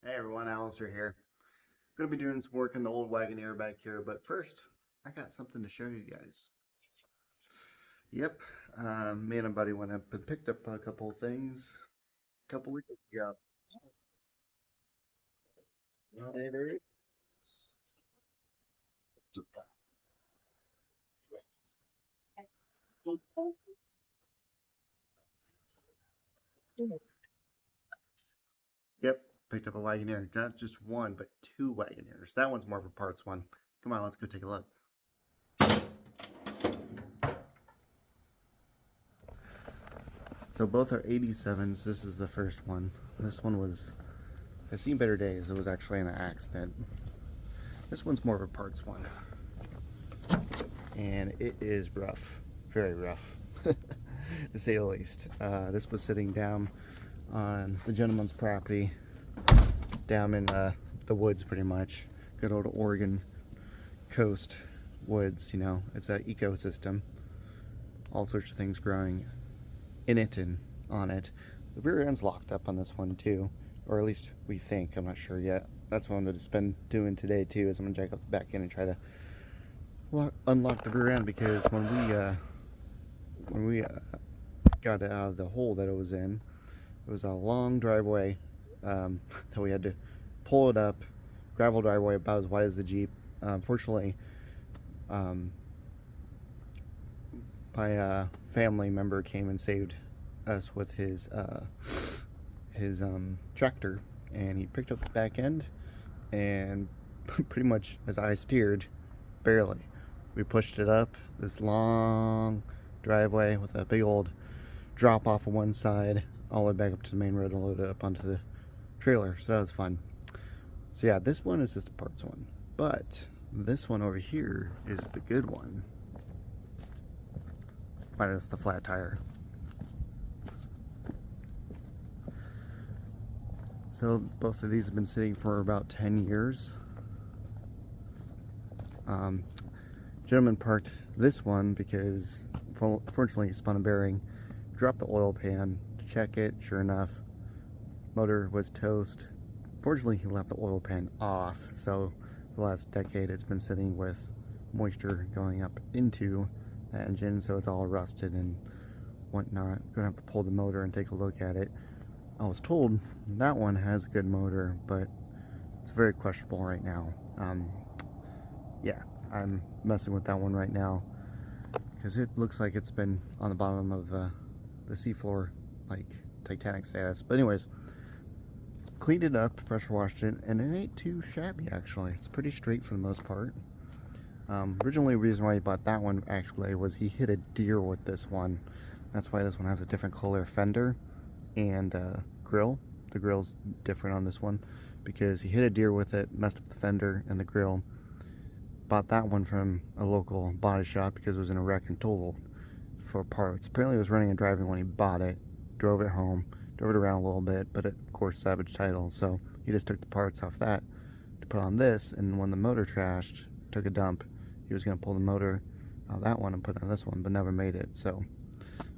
Hey everyone, Alistair here. Gonna be doing some work in the old Wagoneer back here, but first, I got something to show you guys. Yep, me and a buddy went up and picked up a couple of things a couple weeks ago. Hey, there it is. Yep, picked up a Wagoneer. Not just one, but two Wagoneers. That one's more of a parts one. Come on, let's go take a look. So both are 87s. This is the first one. This one has seen better days. It was actually in an accident. This one's more of a parts one. And it is rough, very rough, to say the least. This was sitting down on the gentleman's property, down in the woods pretty much. Good old Oregon coast woods, you know, it's an ecosystem. All sorts of things growing in it and on it. The rear end's locked up on this one too, or at least we think, I'm not sure yet. That's what I'm going to been doing today too, is I'm going to jack up the back end and try to unlock the rear end, because when we got it out of the hole that it was in, it was a long driveway that we had to pull it up, gravel driveway about as wide as the Jeep. Fortunately, my family member came and saved us with his tractor, and he picked up the back end, and pretty much as I steered, barely, we pushed it up this long driveway with a big old drop off on one side, all the way back up to the main road and load it up onto the trailer. So that was fun. So yeah, this one is just a parts one, but this one over here is the good one, minus the flat tire. So both of these have been sitting for about 10 years. Gentleman parked this one because fortunately he spun a bearing, dropped the oil pan to check it. Sure enough, motor was toast. Fortunately, he left the oil pan off, so the last decade it's been sitting with moisture going up into the engine, so it's all rusted and whatnot. Gonna have to pull the motor and take a look at it. I was told that one has a good motor, but it's very questionable right now. Yeah, I'm messing with that one right now because it looks like it's been on the bottom of the seafloor, like Titanic status. But anyways, cleaned it up, pressure washed it, and it ain't too shabby actually. It's pretty straight for the most part. Originally, the reason why he bought that one actually was he hit a deer with this one. That's why this one has a different color fender and grill. The grill's different on this one because he hit a deer with it, messed up the fender and the grill. Bought that one from a local body shop because it was in a wreck and totaled for parts. Apparently it was running and driving when he bought it, drove it home, drove it around a little bit, but it, of course, salvage title, so he just took the parts off that to put on this, and when the motor trashed, took a dump, he was going to pull the motor out of that one and put it on this one, but never made it. So,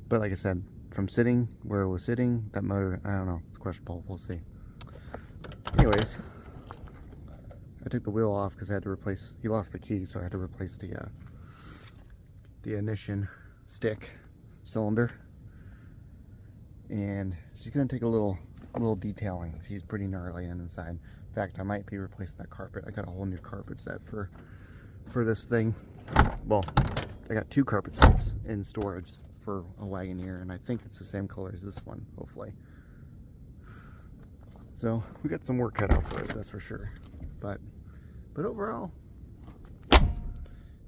but like I said, from sitting where it was sitting, that motor, I don't know, it's questionable, we'll see. Anyways, I took the wheel off because I had to replace, he lost the key, so I had to replace the ignition stick cylinder. And she's gonna take a little detailing. She's pretty gnarly inside. In fact, I might be replacing that carpet. I got a whole new carpet set for this thing. Well, I got two carpet sets in storage for a Wagoneer, and I think it's the same color as this one, hopefully. So we got some work cut out for us, that's for sure. But overall, you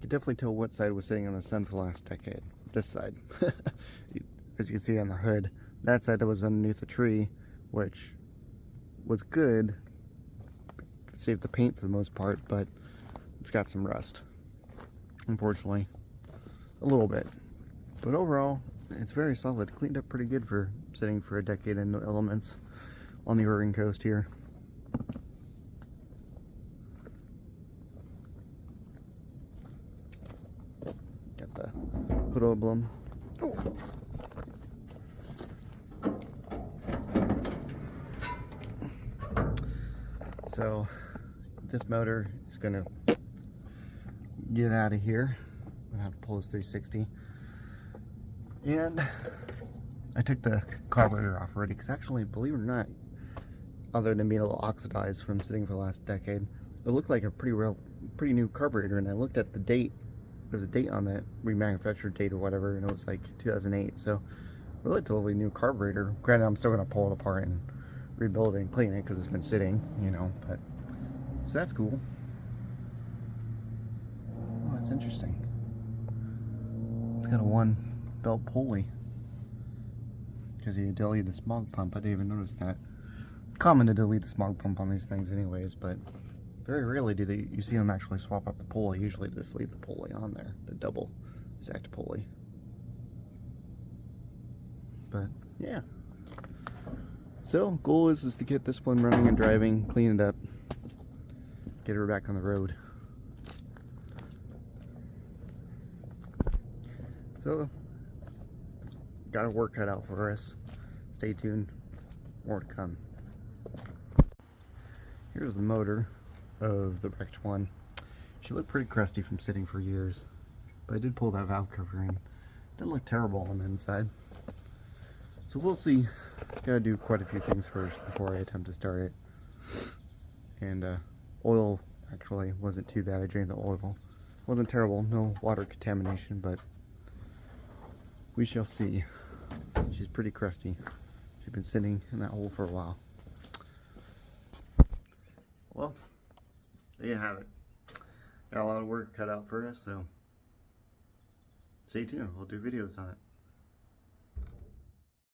can definitely tell what side was sitting on the sun for the last decade. This side, as you can see on the hood. That side that was underneath the tree, which was good, saved the paint for the most part, but it's got some rust, unfortunately, a little bit. But overall, it's very solid, cleaned up pretty good for sitting for a decade in the elements on the Oregon coast here. Got the hood emblem. Ooh. So this motor is gonna get out of here. I'm gonna have to pull this 360. And I took the carburetor off already, because actually, believe it or not, other than being a little oxidized from sitting for the last decade, it looked like a pretty new carburetor. And I looked at the date. There's a date on the remanufactured date or whatever, and it was like 2008. So relatively new carburetor. Granted, I'm still gonna pull it apart and rebuild it and clean it because it's been sitting, you know. But so that's cool. Oh, that's interesting. It's got a 1 belt pulley because you delete the smog pump. I didn't even notice that. Common to delete the smog pump on these things anyways, but very rarely do you see them actually swap out the pulley. Usually they just leave the pulley on there, the double stacked pulley. But yeah, so goal is to get this one running and driving, clean it up, get her back on the road. So got our work cut out for us. Stay tuned, more to come. Here's the motor of the wrecked one. She looked pretty crusty from sitting for years, but I did pull that valve cover in. Didn't look terrible on the inside. So we'll see. Gotta do quite a few things first before I attempt to start it. And oil actually wasn't too bad. I drained the oil. Wasn't terrible, no water contamination, but we shall see. She's pretty crusty. She's been sitting in that hole for a while. Well, there you have it. Got a lot of work cut out for us, so stay tuned. We'll do videos on it.